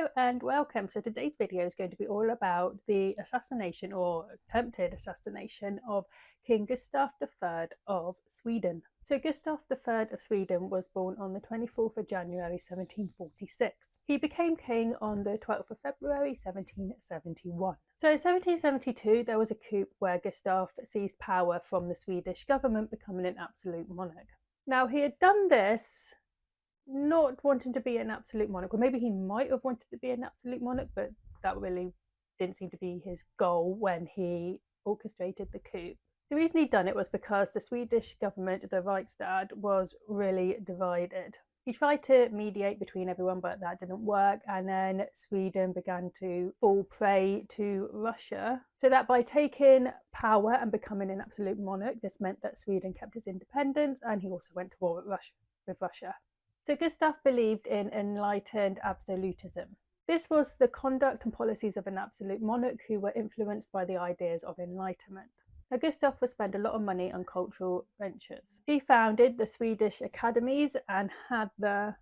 Hello and welcome. So today's video is going to be all about the assassination or attempted assassination of King Gustav III of Sweden. So Gustav III of Sweden was born on the 24th of January 1746. He became king on the 12th of February 1771. So in 1772 there was a coup where Gustav seized power from the Swedish government, becoming an absolute monarch. Now he had done this not wanting to be an absolute monarch, or maybe he might have wanted to be an absolute monarch, but that really didn't seem to be his goal when he orchestrated the coup. The reason he'd done it was because the Swedish government, the Riksdag, was really divided. He tried to mediate between everyone, but that didn't work, and then Sweden began to fall prey to Russia. So that by taking power and becoming an absolute monarch, this meant that Sweden kept its independence, and he also went to war with Russia. So Gustav believed in enlightened absolutism. This was the conduct and policies of an absolute monarch who were influenced by the ideas of enlightenment. Now, Gustav would spend a lot of money on cultural ventures. He founded the Swedish academies and had the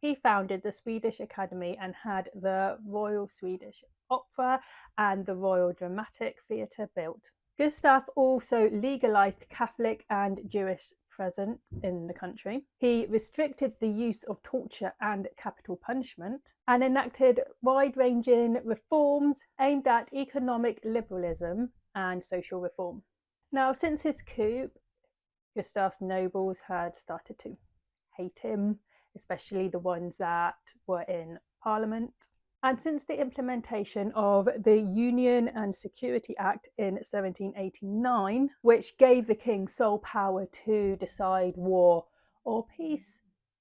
Royal Swedish Opera and the Royal Dramatic Theatre built. Gustav also legalised Catholic and Jewish presence in the country. He restricted the use of torture and capital punishment and enacted wide-ranging reforms aimed at economic liberalism and social reform. Now, since his coup, Gustav's nobles had started to hate him, especially the ones that were in Parliament. And since the implementation of the Union and Security Act in 1789, which gave the king sole power to decide war or peace,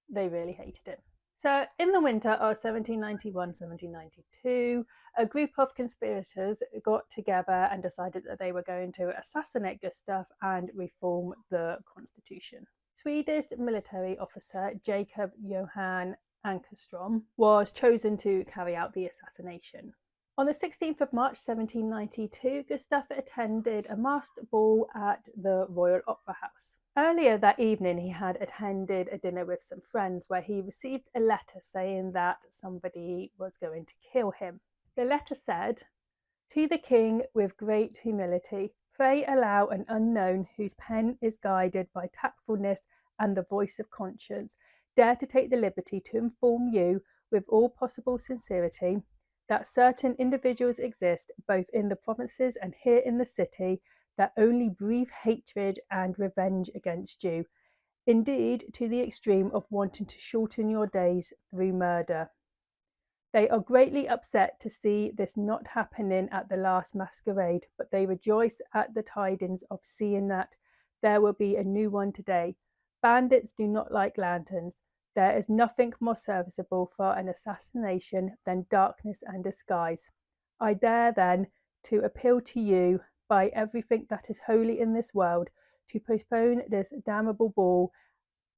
they really hated him. So in the winter of 1791-1792, a group of conspirators got together and decided that they were going to assassinate Gustav and reform the constitution. Swedish military officer Jacob Johan Ankerström was chosen to carry out the assassination. On the 16th of March 1792, Gustav attended a masked ball at the Royal Opera House. Earlier that evening, he had attended a dinner with some friends where he received a letter saying that somebody was going to kill him. The letter said, "To the king, with great humility, pray allow an unknown whose pen is guided by tactfulness and the voice of conscience dare to take the liberty to inform you, with all possible sincerity, that certain individuals exist, both in the provinces and here in the city, that only breathe hatred and revenge against you, indeed to the extreme of wanting to shorten your days through murder. They are greatly upset to see this not happening at the last masquerade, but they rejoice at the tidings of seeing that there will be a new one today. Bandits do not like lanterns. There is nothing more serviceable for an assassination than darkness and disguise. I dare then to appeal to you by everything that is holy in this world to postpone this damnable ball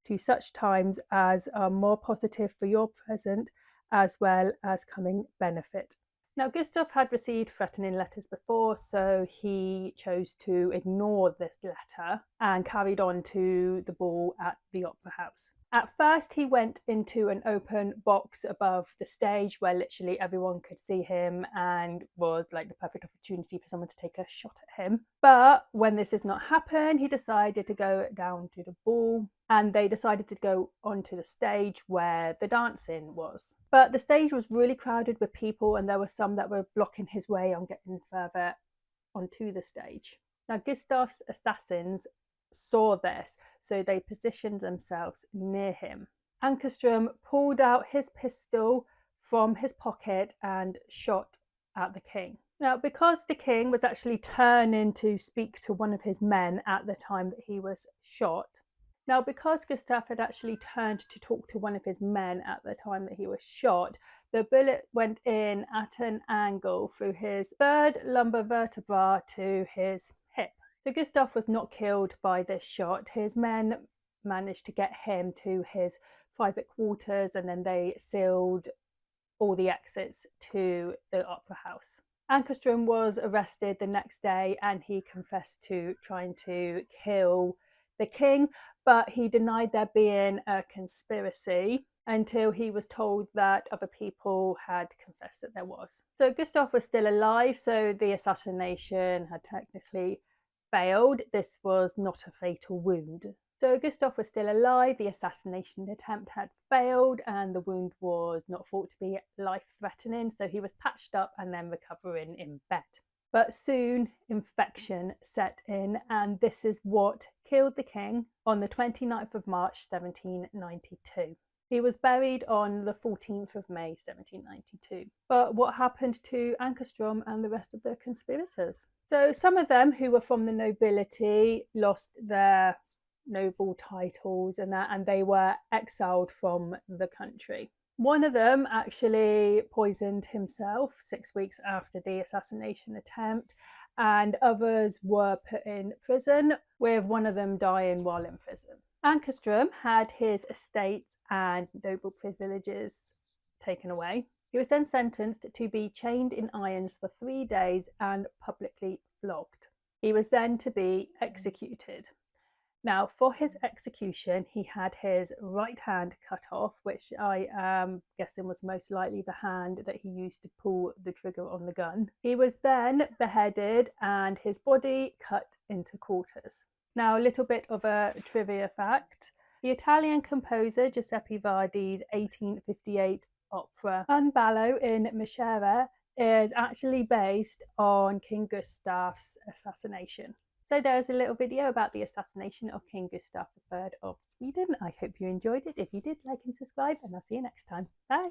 to such times as are more positive for your present as well as coming benefit." Now, Gustav had received threatening letters before, so he chose to ignore this letter and carried on to the ball at the Opera House. At first, he went into an open box above the stage where literally everyone could see him and was like the perfect opportunity for someone to take a shot at him. But when this did not happen, he decided to go down to the ball, and they decided to go onto the stage where the dancing was. But the stage was really crowded with people, and there were some that were blocking his way on getting further onto the stage. Now, Gustav's assassins saw this, so they positioned themselves near him. Ankerström pulled out his pistol from his pocket and shot at the king. Now, because the king was actually turning to speak to one of his men at the time that he was shot, now, because Gustav had actually turned to talk to one of his men at the time that he was shot, the bullet went in at an angle through his third lumbar vertebra to his hip. So Gustav was not killed by this shot. His men managed to get him to his private quarters, and then they sealed all the exits to the Opera House. Ankerström was arrested the next day, and he confessed to trying to kill the king, but he denied there being a conspiracy until he was told that other people had confessed that there was. So Gustav was still alive, so the assassination had technically failed. This was not a fatal wound. So Gustav was still alive, the assassination attempt had failed, and the wound was not thought to be life-threatening, so he was patched up and then recovering in bed. But soon infection set in, and this is what killed the king on the 29th of March 1792. He was buried on the 14th of May 1792. But what happened to Ankarström and the rest of the conspirators? So some of them who were from the nobility lost their noble titles and they were exiled from the country. One of them actually poisoned himself 6 weeks after the assassination attempt, and others were put in prison, with one of them dying while in prison. Ankarström had his estates and noble privileges taken away. He was then sentenced to be chained in irons for 3 days and publicly flogged. He was then to be executed. Now, for his execution, he had his right hand cut off, which I am guessing was most likely the hand that he used to pull the trigger on the gun. He was then beheaded and his body cut into quarters. Now, a little bit of a trivia fact. The Italian composer Giuseppe Verdi's 1858 opera Un ballo in Miscera is actually based on King Gustav's assassination. So there's a little video about the assassination of King Gustav III of Sweden. I hope you enjoyed it. If you did, like and subscribe, and I'll see you next time. Bye.